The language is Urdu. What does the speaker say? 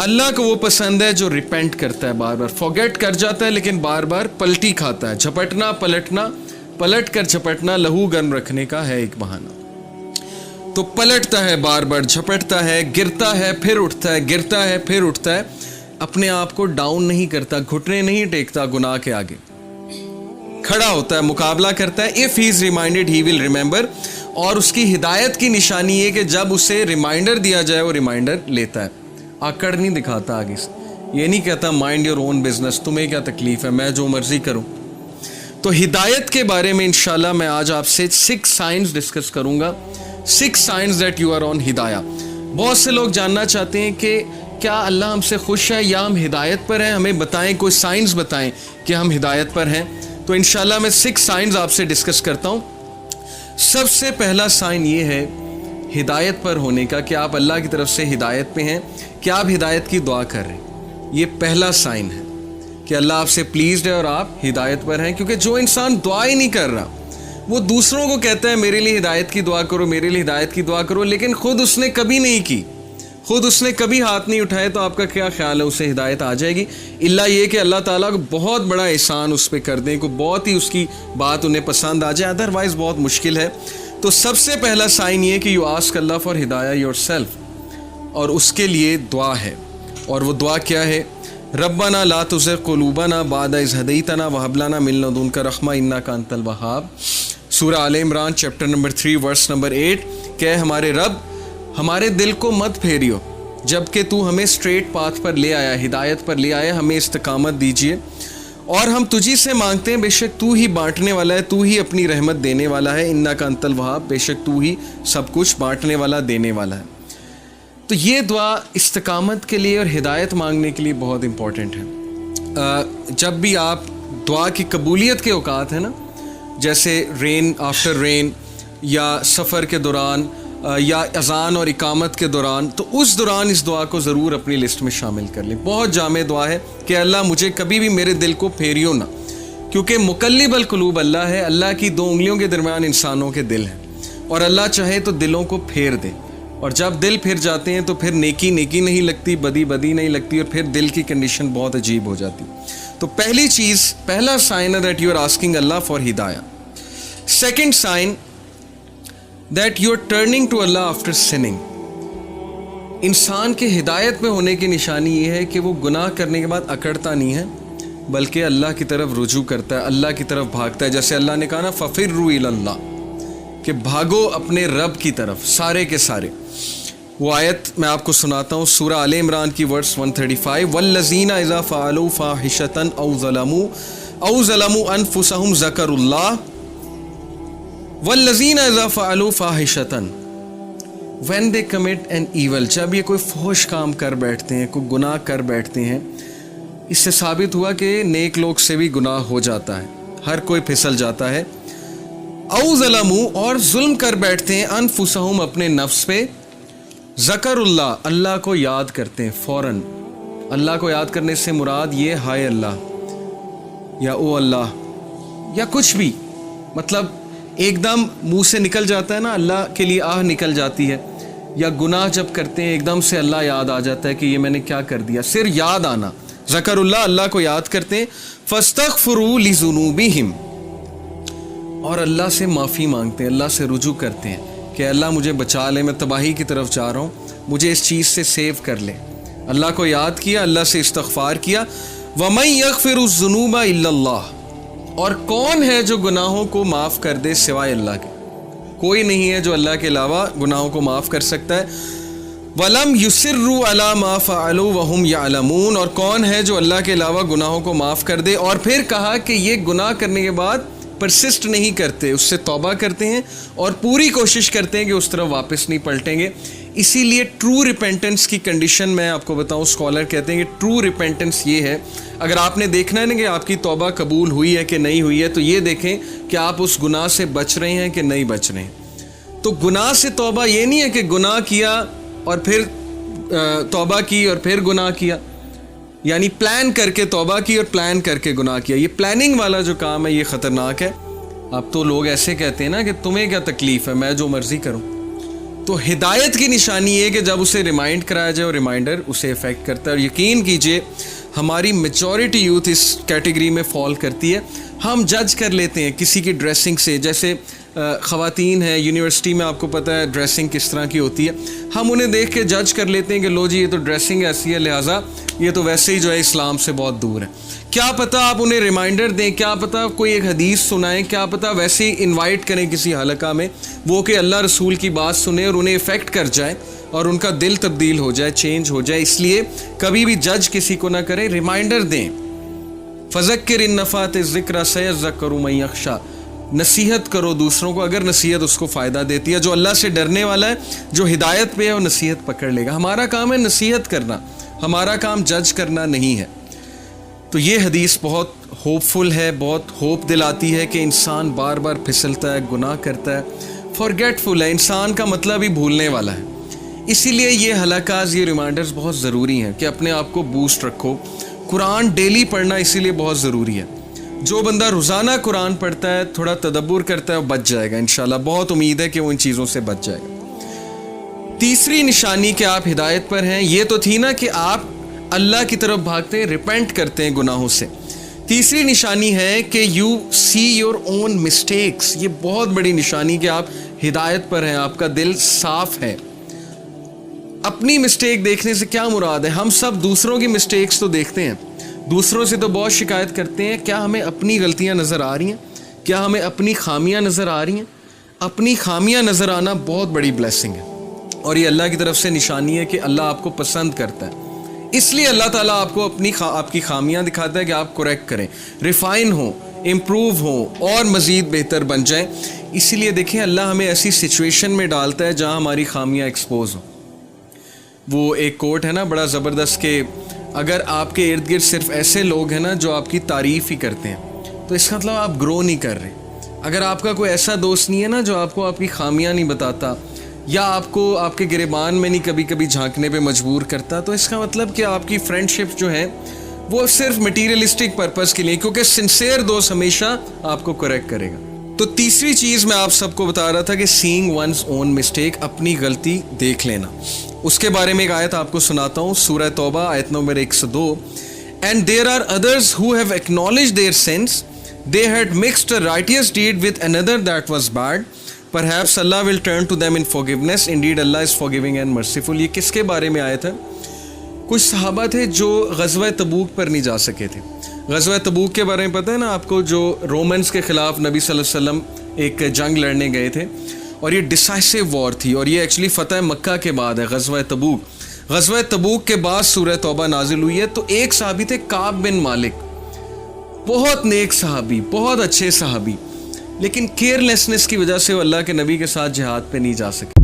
اللہ کو وہ پسند ہے جو ریپینٹ کرتا ہے، بار بار فورگیٹ کر جاتا ہے لیکن بار بار پلٹی کھاتا ہے. جھپٹنا پلٹنا، پلٹ کر جھپٹنا لہو گرم رکھنے کا ہے ایک بہانہ. تو پلٹتا ہے، بار بار جھپٹتا ہے، گرتا ہے پھر اٹھتا ہے، گرتا ہے پھر اٹھتا ہے. اپنے آپ کو ڈاؤن نہیں کرتا، گھٹنے نہیں ٹیکتا گناہ کے آگے، کھڑا ہوتا ہے، مقابلہ کرتا ہے. If he is reminded he will remember. اور اس کی ہدایت کی نشانی یہ کہ جب اسے ریمائنڈر دیا جائے وہ ریمائنڈر لیتا ہے. آکڑ نہیں دکھاتا آگے سے، یہ نہیں کہتا مائنڈ یور اون بزنس، تمہیں کیا تکلیف ہے، میں جو مرضی کروں. تو ہدایت کے بارے میں انشاءاللہ میں آج آپ سے 6 سائنز ڈسکس کروں گا. 6 signs that you are on ہدایہ. بہت سے لوگ جاننا چاہتے ہیں کہ کیا اللہ ہم سے خوش ہے یا ہم ہدایت پر ہیں، ہمیں بتائیں، کوئی سائنز بتائیں کہ ہم ہدایت پر ہیں. تو انشاءاللہ میں 6 سائنز آپ سے ڈسکس کرتا ہوں. سب سے پہلا سائن یہ ہے ہدایت پر ہونے کا کہ آپ اللہ کی طرف سے ہدایت پہ ہیں، کہ آپ ہدایت کی دعا کر رہے ہیں. یہ پہلا سائن ہے کہ اللہ آپ سے پلیزڈ ہے اور آپ ہدایت پر ہیں. کیونکہ جو انسان دعا ہی نہیں کر رہا، وہ دوسروں کو کہتا ہے میرے لیے ہدایت کی دعا کرو، میرے لیے ہدایت کی دعا کرو، لیکن خود اس نے کبھی نہیں کی، خود اس نے کبھی ہاتھ نہیں اٹھائے. تو آپ کا کیا خیال ہے اسے ہدایت آ جائے گی؟ اللہ یہ کہ اللہ تعالیٰ کو بہت بڑا احسان اس پہ کر دیں، کو بہت ہی اس کی بات انہیں پسند آ جائے، ادروائز بہت مشکل ہے. تو سب سے پہلا سائن یہ کہ یو آسک اللہ فار ہدایہ یور سیلف، اور اس کے لیے دعا ہے. اور وہ دعا کیا ہے؟ ربنا لا تزغ قلوبنا بعد اذ ہدیتنا وہب لنا من لدنک رحمہ انک انت الوہاب. سورہ آل عمران چیپٹر نمبر 3 ورس نمبر 8 کہ ہمارے رب ہمارے دل کو مت پھیریو جبکہ تو ہمیں اسٹریٹ پاتھ پر لے آیا، ہدایت پر لے آیا، ہمیں استقامت دیجیے. اور ہم تجھی سے مانگتے ہیں، بے شک تو ہی بانٹنے والا ہے، تو ہی اپنی رحمت دینے والا ہے. انک انت الوہاب، بے شک تو ہی سب کچھ بانٹنے والا، دینے والا ہے. تو یہ دعا استقامت کے لیے اور ہدایت مانگنے کے لیے بہت امپورٹنٹ ہے. جب بھی آپ دعا کی قبولیت کے اوقات ہیں نا، جیسے رین آفٹر رین، یا سفر کے دوران، یا اذان اور اقامت کے دوران، تو اس دوران اس دعا کو ضرور اپنی لسٹ میں شامل کر لیں. بہت جامع دعا ہے کہ اللہ مجھے کبھی بھی میرے دل کو پھیریو نہ، کیونکہ مقلب القلوب اللہ ہے. اللہ کی 2 انگلیوں کے درمیان انسانوں کے دل ہیں، اور اللہ چاہے تو دلوں کو پھیر دے. اور جب دل پھر جاتے ہیں تو پھر نیکی نیکی نہیں لگتی، بدی بدی نہیں لگتی، اور پھر دل کی کنڈیشن بہت عجیب ہو جاتی. تو پہلی چیز، پہلا سائن ہے دیٹ یو آر آسکنگ اللہ فار ہدایہ. Second sign that you are turning to اللہ آفٹر سننگ. انسان کے ہدایت میں ہونے کی نشانی یہ ہے کہ وہ گناہ کرنے کے بعد اکڑتا نہیں ہے، بلکہ اللہ کی طرف رجوع کرتا ہے، اللہ کی طرف بھاگتا ہے. جیسے اللہ نے کہا نا فَفِرُّوا إِلَى اللَّهِ، کہ بھاگو اپنے رب کی طرف، سارے کے سارے. وہ آیت میں آپ کو سناتا ہوں، سورہ آل عمران کی ورس 135. وَالَّذِينَ إِذَا فَعَلُوا فَاحِشَةً أَوْ ظَلَمُوا أَنفُسَهُمْ ذَكَرُوا اللَّهَ وَالَّذِينَ إِذَا فَعَلُوا فَاحِشَةً when they commit an evil. جب یہ کوئی فحش کام کر بیٹھتے ہیں، کوئی گناہ کر بیٹھتے ہیں، اس سے ثابت ہوا کہ نیک لوگ سے بھی گناہ ہو جاتا ہے، ہر کوئی پھسل جاتا ہے. او ظلموا، اور ظلم کر بیٹھتے ہیں، انفسہم اپنے نفس پہ، ذکر اللہ، اللہ کو یاد کرتے ہیں فوراً. اللہ کو یاد کرنے سے مراد یہ ہائے اللہ یا او اللہ یا کچھ بھی، مطلب ایک دم منہ سے نکل جاتا ہے نا، اللہ کے لیے آہ نکل جاتی ہے. یا گناہ جب کرتے ہیں ایک دم سے اللہ یاد آ جاتا ہے کہ یہ میں نے کیا کر دیا، صرف یاد آنا، ذکر اللہ، اللہ کو یاد کرتے ہیں. فاستغفروا لذنوبہم، اور اللہ سے معافی مانگتے ہیں، اللہ سے رجوع کرتے ہیں کہ اللہ مجھے بچا لے، میں تباہی کی طرف جا رہا ہوں، مجھے اس چیز سے سیو کر لے. اللہ کو یاد کیا، اللہ سے استغفار کیا. وَمَن يَغْفِرُ الذُّنُوبَ إِلَّا اللَّهُ، اور کون ہے جو گناہوں کو معاف کر دے سوائے اللہ کے؟ کوئی نہیں ہے جو اللہ کے علاوہ گناہوں کو معاف کر سکتا ہے. وَلَمْ يُصِرُّوا عَلَى مَا فَعَلُوا وَهُمْ يَعْلَمُونَ، اور کون ہے جو اللہ کے علاوہ گناہوں کو معاف کر دے، اور پھر کہا کہ یہ گناہ کرنے کے بعد پرسسٹ نہیں کرتے، اس سے توبہ کرتے ہیں اور پوری کوشش کرتے ہیں کہ اس طرف واپس نہیں پلٹیں گے. اسی لیے ٹرو ریپینٹنس کی کنڈیشن میں آپ کو بتاؤں، اسکالر کہتے ہیں کہ ٹرو ریپینٹنس یہ ہے، اگر آپ نے دیکھنا ہے نا کہ آپ کی توبہ قبول ہوئی ہے کہ نہیں ہوئی ہے، تو یہ دیکھیں کہ آپ اس گناہ سے بچ رہے ہیں کہ نہیں بچ رہے ہیں. تو گناہ سے توبہ یہ نہیں ہے کہ گناہ کیا اور پھر توبہ کی اور پھر گناہ کیا، یعنی پلان کر کے توبہ کی اور پلان کر کے گناہ کیا. یہ پلاننگ والا جو کام ہے یہ خطرناک ہے. اب تو لوگ ایسے کہتے ہیں نا کہ تمہیں کیا تکلیف ہے، میں جو مرضی کروں. تو تو ہدایت کی نشانی یہ کہ جب اسے ریمائنڈ کرایا جائے اور ریمائنڈر اسے افیکٹ کرتا ہے. اور یقین کیجئے ہماری میجورٹی یوتھ اس کیٹیگری میں فال کرتی ہے. ہم جج کر لیتے ہیں کسی کی ڈریسنگ سے. جیسے خواتین ہیں یونیورسٹی میں، آپ کو پتہ ہے ڈریسنگ کس طرح کی ہوتی ہے. ہم انہیں دیکھ کے جج کر لیتے ہیں کہ لو جی یہ تو ڈریسنگ ایسی ہے، لہٰذا یہ تو ویسے ہی جو ہے اسلام سے بہت دور ہے. کیا پتہ آپ انہیں ریمائنڈر دیں، کیا پتہ کوئی ایک حدیث سنائیں، کیا پتہ ویسے ہی انوائٹ کریں کسی حلقہ میں، وہ کہ اللہ رسول کی بات سنیں اور انہیں افیکٹ کر جائے اور ان کا دل تبدیل ہو جائے، چینج ہو جائے. اس لیے کبھی بھی جج کسی کو نہ کریں، ریمائنڈر دیں. فذکر ان نفعت الذکر سیذکر من یخشی، نصیحت کرو دوسروں کو اگر نصیحت اس کو فائدہ دیتی ہے. جو اللہ سے ڈرنے والا ہے، جو ہدایت پہ ہے، وہ نصیحت پکڑ لے گا. ہمارا کام ہے نصیحت کرنا، ہمارا کام جج کرنا نہیں ہے. تو یہ حدیث بہت ہوپ فل ہے، بہت ہوپ دلاتی ہے کہ انسان بار بار پھسلتا ہے، گناہ کرتا ہے، فارگیٹ فل ہے. انسان کا مطلب ہی بھولنے والا ہے. اسی لیے یہ حلقات، یہ ریمائنڈرز بہت ضروری ہیں کہ اپنے آپ کو بوسٹ رکھو. قرآن ڈیلی پڑھنا اسی لیے بہت ضروری ہے. جو بندہ روزانہ قرآن پڑھتا ہے، تھوڑا تدبر کرتا ہے، وہ بچ جائے گا انشاءاللہ. بہت امید ہے کہ وہ ان چیزوں سے بچ جائے گا. تیسری نشانی کہ آپ ہدایت پر ہیں، یہ تو تھی نا کہ آپ اللہ کی طرف بھاگتے ہیں، ریپینٹ کرتے ہیں گناہوں سے. تیسری نشانی ہے کہ you see your own mistakes. یہ بہت بڑی نشانی کہ آپ ہدایت پر ہیں، آپ کا دل صاف ہے. اپنی مسٹیک دیکھنے سے کیا مراد ہے؟ ہم سب دوسروں کی مسٹیکس تو دیکھتے ہیں، دوسروں سے تو بہت شکایت کرتے ہیں. کیا ہمیں اپنی غلطیاں نظر آ رہی ہیں؟ کیا ہمیں اپنی خامیاں نظر آ رہی ہیں؟ اپنی خامیاں نظر آنا بہت بڑی بلیسنگ ہے، اور یہ اللہ کی طرف سے نشانی ہے کہ اللہ آپ کو پسند کرتا ہے. اس لیے اللہ تعالیٰ آپ کو آپ کی خامیاں دکھاتا ہے کہ آپ کریکٹ کریں، ریفائن ہوں، امپروو ہوں اور مزید بہتر بن جائیں. اسی لیے دیکھیں اللہ ہمیں ایسی سچویشن میں ڈالتا ہے جہاں ہماری خامیاں ایکسپوز ہوں. وہ ایک کوٹ ہے نا بڑا زبردست کہ اگر آپ کے ارد گرد صرف ایسے لوگ ہیں نا جو آپ کی تعریف ہی کرتے ہیں، تو اس کا مطلب آپ گرو نہیں کر رہے. اگر آپ کا کوئی ایسا دوست نہیں ہے نا جو آپ کو آپ کی خامیاں نہیں بتاتا، یا آپ کو آپ کے گریبان میں نہیں کبھی کبھی جھانکنے پہ مجبور کرتا، تو اس کا مطلب کہ آپ کی فرینڈ شپ جو ہے وہ صرف مٹیریلسٹک پرپس کے لیے، کیونکہ سنسیئر دوست ہمیشہ آپ کو کریکٹ کرے گا. تو تیسری چیز میں آپ سب کو بتا رہا تھا کہ سینگ ونز اون مسٹیک، اپنی غلطی دیکھ لینا. اس کے بارے میں ایک آیت آپ کو سناتا ہوں، سورہ توبہ آیت number 102. And there are others who have acknowledged their sins. They had mixed a righteous deed with another that was bad. Perhaps Allah will turn to them in forgiveness. Indeed, Allah is forgiving and merciful. یہ کس کے بارے میں آیت ہے؟ کچھ صحابہ تھے جو غزوہ تبوک پر نہیں جا سکے تھے. غزوہ تبوک کے بارے میں پتہ ہے نا آپ کو، جو رومنز کے خلاف نبی صلی اللہ علیہ وسلم ایک جنگ لڑنے گئے تھے، اور یہ ڈیسائسو وار تھی، اور یہ ایکچولی فتح مکہ کے بعد ہے غزوہ تبوک. غزوہ تبوک کے بعد سورہ توبہ نازل ہوئی ہے. تو ایک صحابی تھے کعب بن مالک، بہت نیک صحابی، بہت اچھے صحابی، لیکن کیئرلیسنس کی وجہ سے وہ اللہ کے نبی کے ساتھ جہاد پہ نہیں جا سکے.